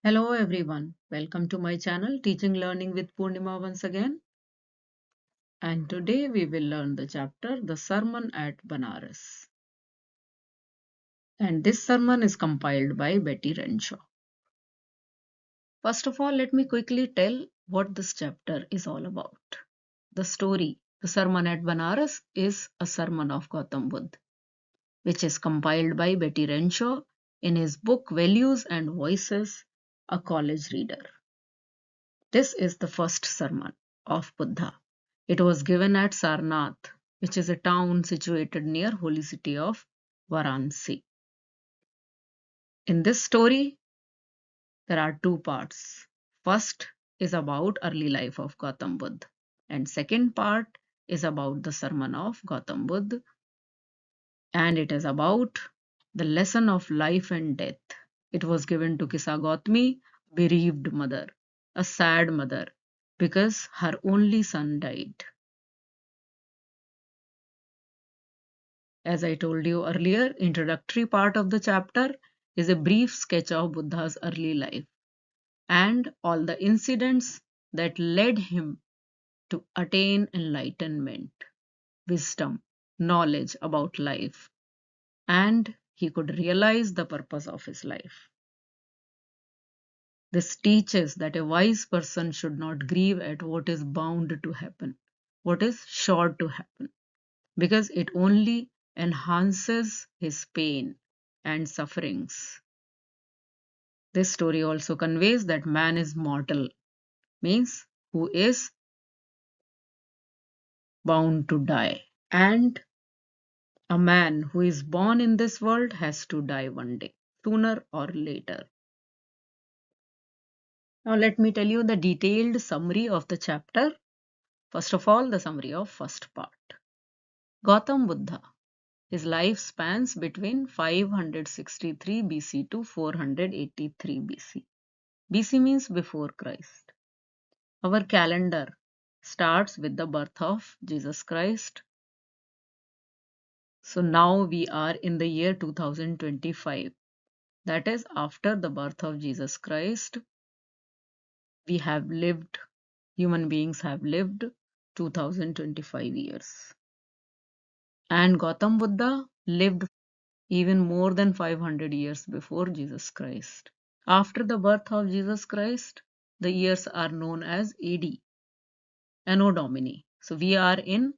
Hello everyone, welcome to my channel Teaching Learning with Purnima once again. And today we will learn the chapter The Sermon at Banaras. And this sermon is compiled by Betty Renshaw. First of all, let me quickly tell what this chapter is all about. The story, The Sermon at Banaras, is a sermon of Gautam Buddha, which is compiled by Betty Renshaw in his book Values and Voices, a College Reader. This is the first sermon of Buddha. It was given at Sarnath, which is a town situated near holy city of Varanasi. In this story, there are two parts. First is about early life of Gautam Buddha, and second part is about the sermon of Gautam Buddha, and it is about the lesson of life and death. It was given to Kisa Gautami, bereaved mother, a sad mother, because her only son died. As I told you earlier, introductory part of the chapter is a brief sketch of Buddha's early life and all the incidents that led him to attain enlightenment, wisdom, knowledge about life, and he could realize the purpose of his life. This teaches that a wise person should not grieve at what is bound to happen, what is sure to happen, because it only enhances his pain and sufferings. This story also conveys that man is mortal, means who is bound to die. And a man who is born in this world has to die one day, sooner or later. Now let me tell you the detailed summary of the chapter. First of all, the summary of first part. Gautam Buddha. His life spans between 563 BC to 483 BC. BC means before Christ. Our calendar starts with the birth of Jesus Christ. So now we are in the year 2025. That is, after the birth of Jesus Christ, we have lived, human beings have lived 2025 years. And Gautam Buddha lived even more than 500 years before Jesus Christ. After the birth of Jesus Christ, the years are known as AD, Anno Domini. So we are in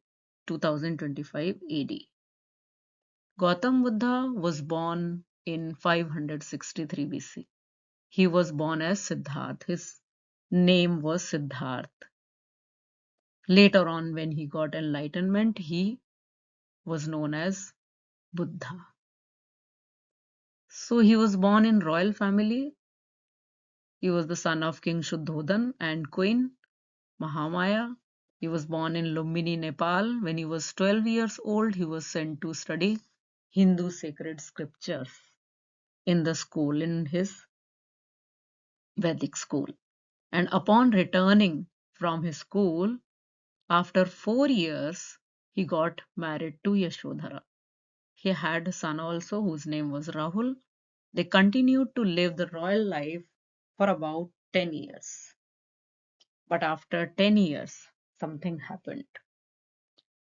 2025 AD. Gautam Buddha was born in 563 BC. He was born as Siddharth. His name was Siddharth. Later on, when he got enlightenment, he was known as Buddha. So he was born in royal family. He was the son of King Shuddhodhan and Queen Mahamaya. He was born in Lumbini, Nepal. When he was 12 years old, he was sent to study Hindu sacred scriptures in the school, in his Vedic school. And upon returning from his school, after 4 years, he got married to Yashodhara. He had a son also whose name was Rahul. They continued to live the royal life for about 10 years. But after 10 years, something happened.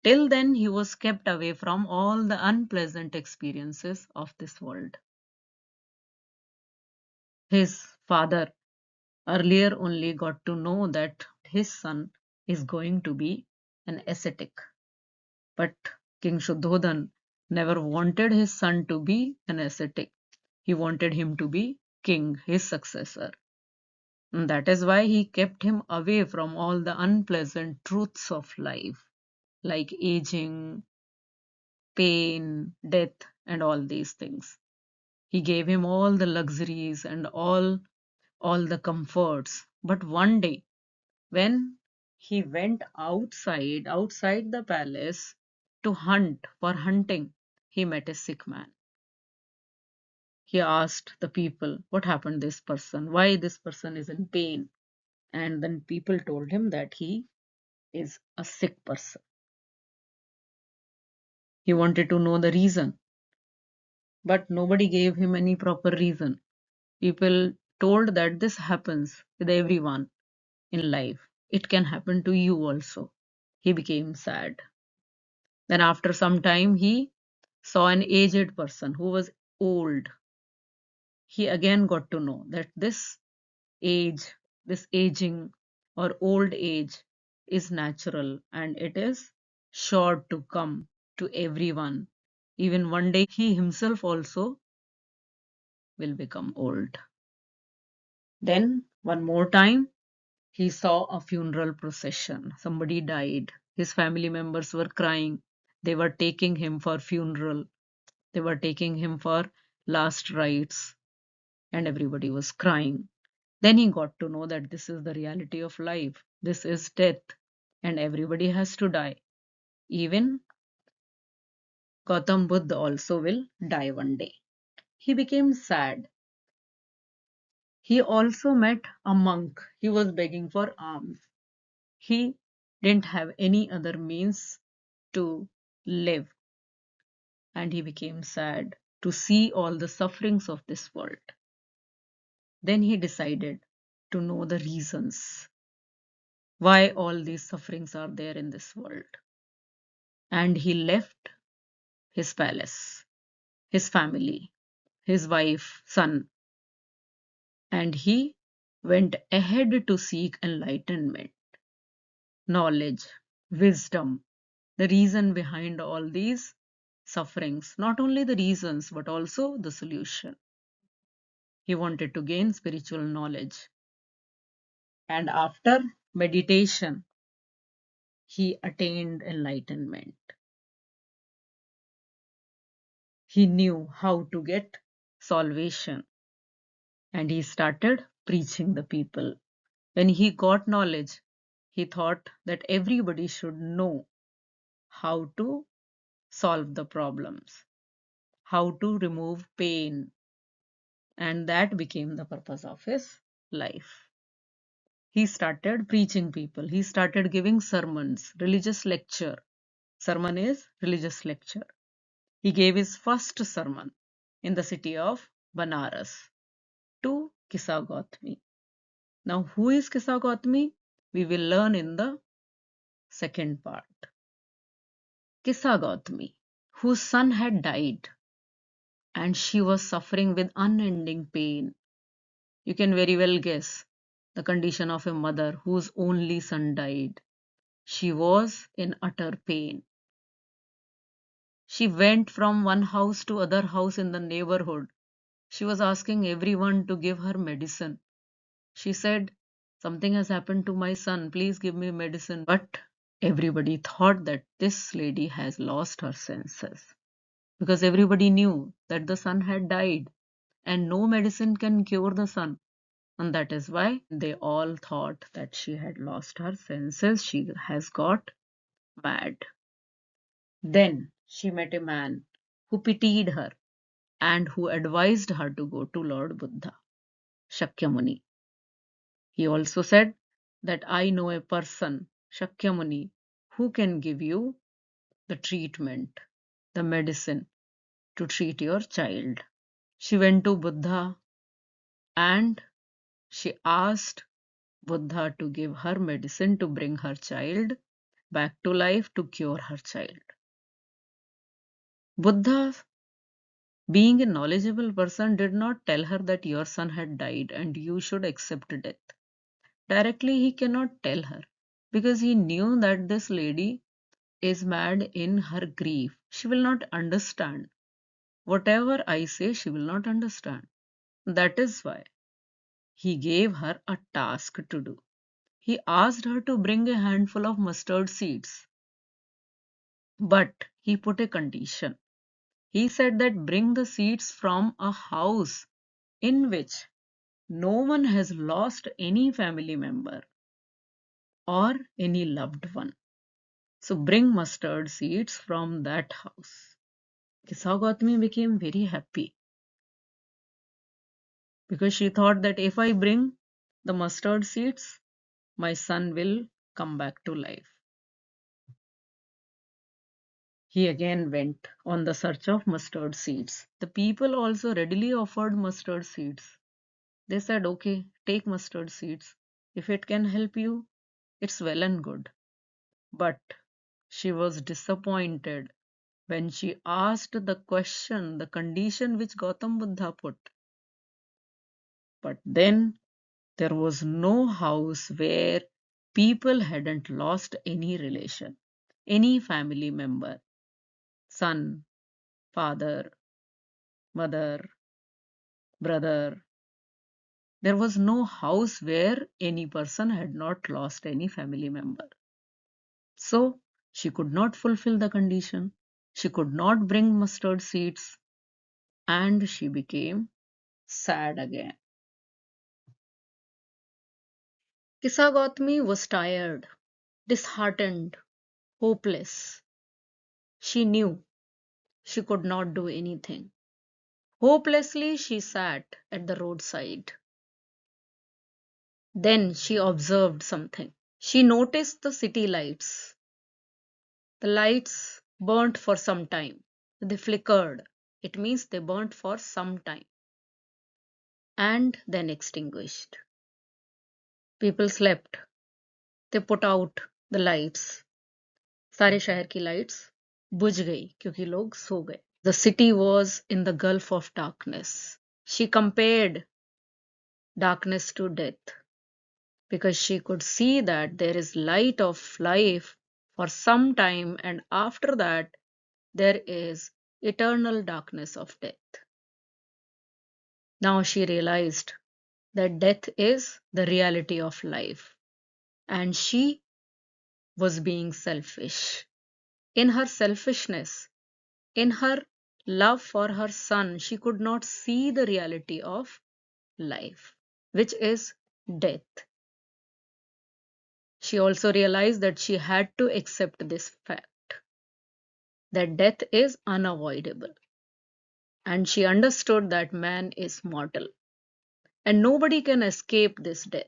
Till then, he was kept away from all the unpleasant experiences of this world. His father earlier only got to know that his son is going to be an ascetic. But King Shuddhodhan never wanted his son to be an ascetic. He wanted him to be king, his successor. And that is why he kept him away from all the unpleasant truths of life, like aging, pain, death, and all these things. He gave him all the luxuries and all the comforts. But one day, when he went outside the palace to hunt, for hunting, he met a sick man. He asked the people, what happened to this person? Why this person is in pain? And then people told him that he is a sick person. He wanted to know the reason, but nobody gave him any proper reason. People told that this happens with everyone in life. It can happen to you also. He became sad. Then, after some time, he saw an aged person who was old. He again got to know that age, this aging or old age is natural and it is sure to come to everyone. Even one day, he himself also will become old. Then, one more time, he saw a funeral procession. Somebody died. His family members were crying. They were taking him for funeral. They were taking him for last rites, and everybody was crying. Then he got to know that this is the reality of life. This is death, and everybody has to die. Even Gautam Buddha also will die one day. He became sad. He also met a monk. He was begging for alms. He didn't have any other means to live, and he became sad to see all the sufferings of this world. Then he decided to know the reasons why all these sufferings are there in this world. And he left his palace, his family, his wife, son, and he went ahead to seek enlightenment, knowledge, wisdom, the reason behind all these sufferings. Not only the reasons, but also the solution. He wanted to gain spiritual knowledge. And after meditation, he attained enlightenment. He knew how to get salvation and he started preaching the people. When he got knowledge, he thought that everybody should know how to solve the problems, how to remove pain, and that became the purpose of his life. He started preaching people. He started giving sermons, religious lecture. Sermon is religious lecture. He gave his first sermon in the city of Banaras to Kisa Gautami. Now, who is Kisa Gautami? We will learn in the second part. Kisa Gautami, whose son had died and she was suffering with unending pain. You can very well guess the condition of a mother whose only son died. She was in utter pain. She went from one house to other house in the neighborhood. She was asking everyone to give her medicine. She said, something has happened to my son, please give me medicine. But everybody thought that this lady has lost her senses because everybody knew that the son had died and no medicine can cure the son. And that is why they all thought that she had lost her senses. She has got mad. Then she met a man who pitied her and who advised her to go to Lord Buddha, Shakyamuni. He also said that I know a person, Shakyamuni, who can give you the treatment, the medicine to treat your child. She went to Buddha and she asked Buddha to give her medicine to bring her child back to life, to cure her child. Buddha, being a knowledgeable person, did not tell her that your son had died and you should accept death. Directly, he cannot tell her because he knew that this lady is mad in her grief. She will not understand. Whatever I say, she will not understand. That is why he gave her a task to do. He asked her to bring a handful of mustard seeds. But he put a condition. He said that bring the seeds from a house in which no one has lost any family member or any loved one. So bring mustard seeds from that house. Kisa Gautami became very happy because she thought that if I bring the mustard seeds, my son will come back to life. He again went on the search of mustard seeds. The people also readily offered mustard seeds. They said, okay, take mustard seeds. If it can help you, it's well and good. But she was disappointed when she asked the question, the condition which Gautam Buddha put. But then there was no house where people hadn't lost any relation, any family member, son, father, mother, brother. There was no house where any person had not lost any family member. So she could not fulfill the condition. She could not bring mustard seeds, and she became sad again. Kisa Gautami was tired, disheartened, hopeless. She knew she could not do anything. Hopelessly, she sat at the roadside. Then she observed something. She noticed the city lights. The lights burnt for some time. They flickered. It means they burnt for some time and then extinguished. People slept. They put out the lights. सारे शहर की lights बुझ गई क्योंकि लोग सो गए. The city was in the gulf of darkness. She compared darkness to death because she could see that there is light of life for some time, and after that there is eternal darkness of death. Now she realized that death is the reality of life, and she was being selfish. In her selfishness, in her love for her son, she could not see the reality of life, which is death. She also realized that she had to accept this fact, that death is unavoidable. And she understood that man is mortal and nobody can escape this death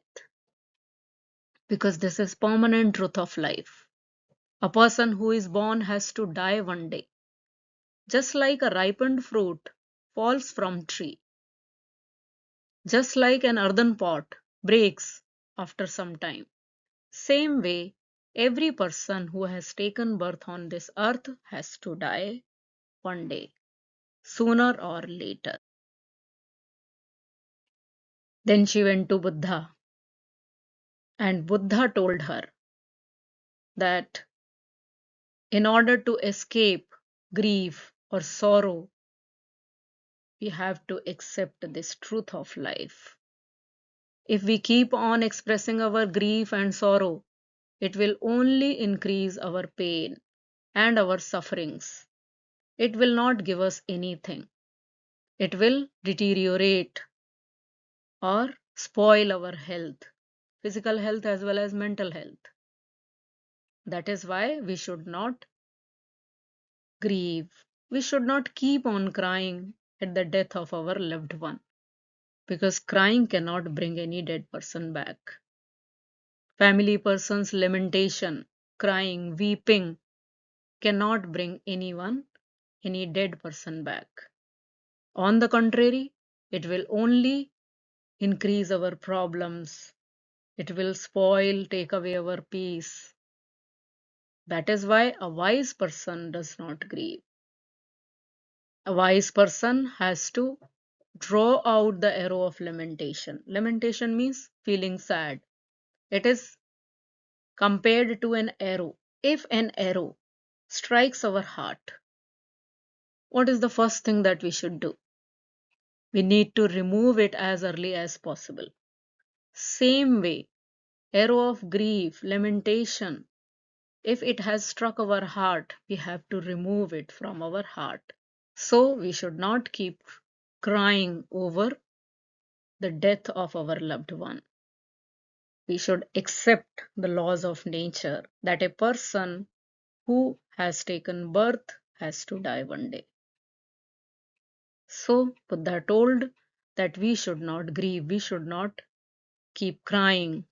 because this is permanent truth of life. A person who is born has to die one day. Just like a ripened fruit falls from tree, just like an earthen pot breaks after some time, same way every person who has taken birth on this earth has to die one day, sooner or later. Then she went to Buddha, and Buddha told her that in order to escape grief or sorrow, we have to accept this truth of life. If we keep on expressing our grief and sorrow, it will only increase our pain and our sufferings. It will not give us anything. It will deteriorate or spoil our health, physical health as well as mental health. That is why we should not grieve. We should not keep on crying at the death of our loved one, because crying cannot bring any dead person back. Family person's lamentation, crying, weeping cannot bring anyone, any dead person back. On the contrary, it will only increase our problems. It will spoil, take away our peace. That is why a wise person does not grieve. A wise person has to draw out the arrow of lamentation. Lamentation means feeling sad. It is compared to an arrow. If an arrow strikes our heart, what is the first thing that we should do? We need to remove it as early as possible. Same way, arrow of grief, lamentation, if it has struck our heart, we have to remove it from our heart. So we should not keep crying over the death of our loved one. We should accept the laws of nature that a person who has taken birth has to die one day. So Buddha told that we should not grieve, we should not keep crying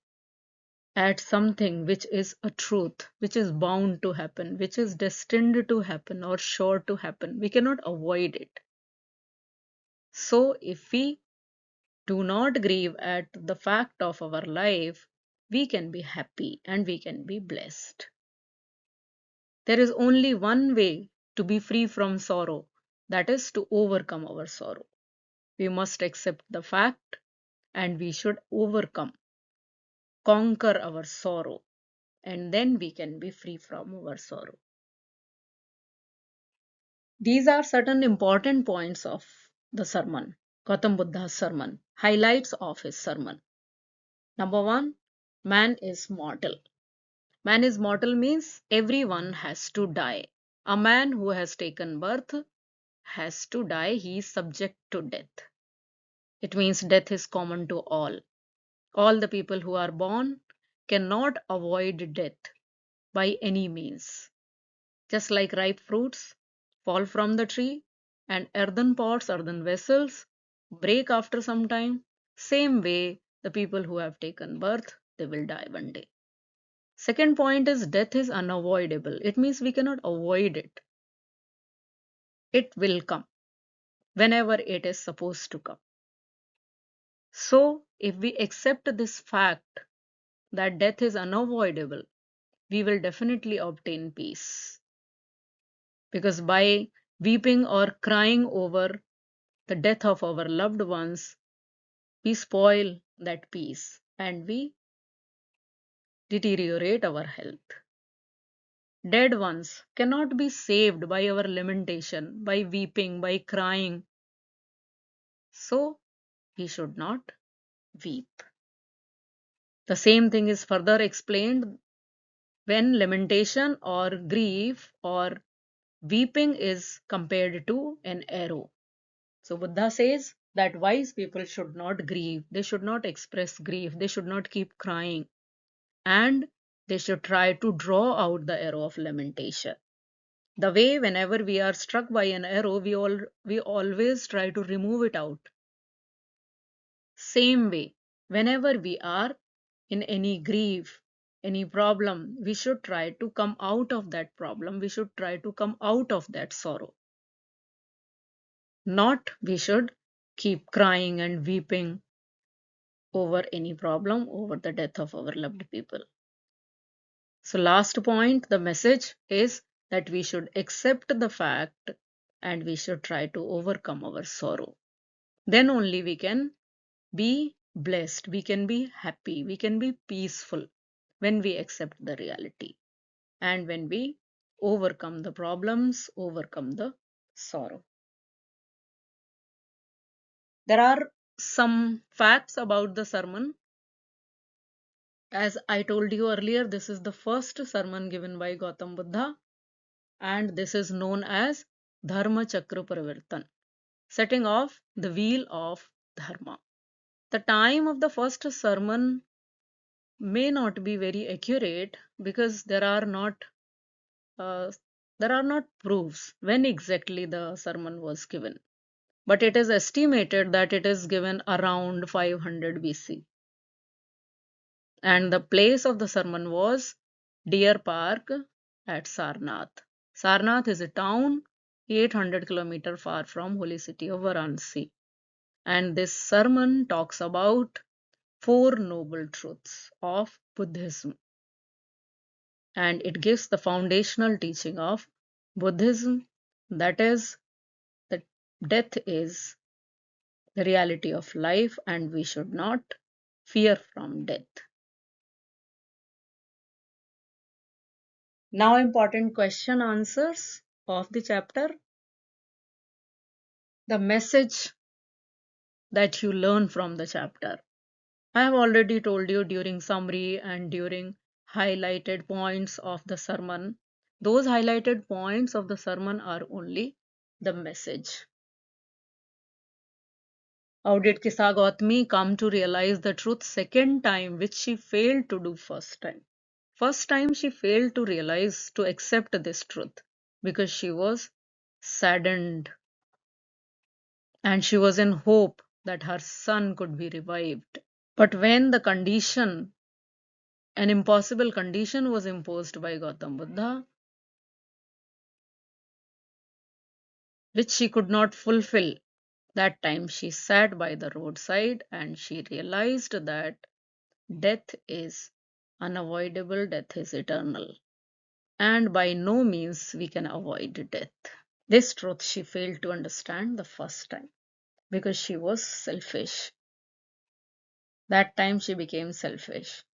at something which is a truth, which is bound to happen, which is destined to happen or sure to happen. We cannot avoid it. So if we do not grieve at the fact of our life, we can be happy and we can be blessed. There is only one way to be free from sorrow, that is to overcome our sorrow. We must accept the fact and we should overcome, conquer our sorrow, and then we can be free from our sorrow. These are certain important points of the sermon, Gautam Buddha's sermon, highlights of his sermon. Number one, man is mortal. Man is mortal means everyone has to die. A man who has taken birth has to die, he is subject to death. It means death is common to all. All the people who are born cannot avoid death by any means. Just like ripe fruits fall from the tree and earthen pots, earthen vessels break after some time, same way the people who have taken birth, they will die one day. Second point is death is unavoidable. It means we cannot avoid it. It will come whenever it is supposed to come. So, if we accept this fact that death is unavoidable, we will definitely obtain peace. Because by weeping or crying over the death of our loved ones, we spoil that peace and we deteriorate our health. Dead ones cannot be saved by our lamentation, by weeping, by crying. So, we should not weep. The same thing is further explained when lamentation or grief or weeping is compared to an arrow. So Buddha says that wise people should not grieve, they should not express grief, they should not keep crying, and they should try to draw out the arrow of lamentation. The way whenever we are struck by an arrow, we always try to remove it out. Same way, whenever we are in any grief, any problem, we should try to come out of that problem. We should try to come out of that sorrow. Not we should keep crying and weeping over any problem, over the death of our loved people. So last point, the message is that we should accept the fact and we should try to overcome our sorrow. Then only we can be blessed, we can be happy, we can be peaceful when we accept the reality and when we overcome the problems, overcome the sorrow. There are some facts about the sermon. As I told you earlier, this is the first sermon given by Gautam Buddha, and this is known as Dharma Chakra Parivartan, setting off the wheel of Dharma. The time of the first sermon may not be very accurate because uh, there are not proofs when exactly the sermon was given, but it is estimated that it is given around 500 BC. And the place of the sermon was Deer Park at Sarnath. Sarnath is a town 800 kilometers far from holy city of Varanasi. And this sermon talks about four noble truths of Buddhism. And it gives the foundational teaching of Buddhism, that is, that death is the reality of life and we should not fear from death. Now important question answers of the chapter. The message that you learn from the chapter. I have already told you during summary and during highlighted points of the sermon. Those highlighted points of the sermon are only the message. How did Kisa Gautami come to realize the truth second time, which she failed to do first time? First time she failed to realize, to accept this truth because she was saddened and she was in hope that her son could be revived. But when the condition, an impossible condition was imposed by Gautam Buddha, which she could not fulfill, That time she sat by the roadside and she realized that death is unavoidable, death is eternal, and by no means we can avoid death. This truth she failed to understand the first time because she was selfish. That time she became selfish.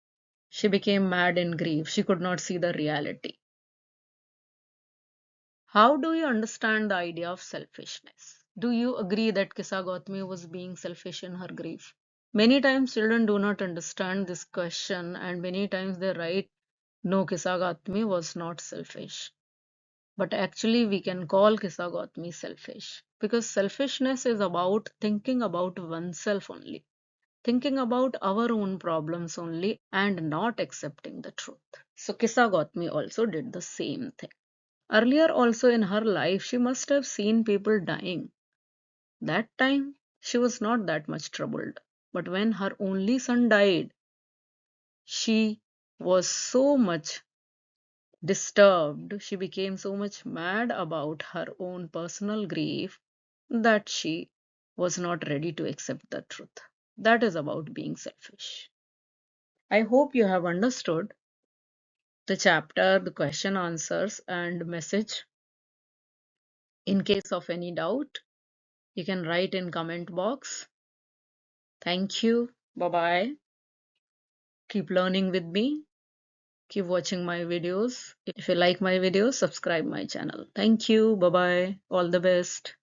She became mad in grief. She could not see the reality. How do you understand the idea of selfishness? Do you agree that Kisa Gautami was being selfish in her grief? Many times children do not understand this question and many times they write, no, Kisa Gautami was not selfish. But actually we can call Kisa Gautami selfish because selfishness is about thinking about oneself only, thinking about our own problems only and not accepting the truth. So Kisa Gautami also did the same thing. Earlier also in her life, she must have seen people dying. That time, she was not that much troubled. But when her only son died, she was so much disturbed, she became so much mad about her own personal grief that she was not ready to accept the truth. That is about being selfish. I hope you have understood the chapter, the question answers, and message. In case of any doubt, you can write in comment box. Thank you. Bye bye. Keep learning with me. Keep watching my videos. If you like my videos, subscribe my channel. Thank you. Bye bye. All the best.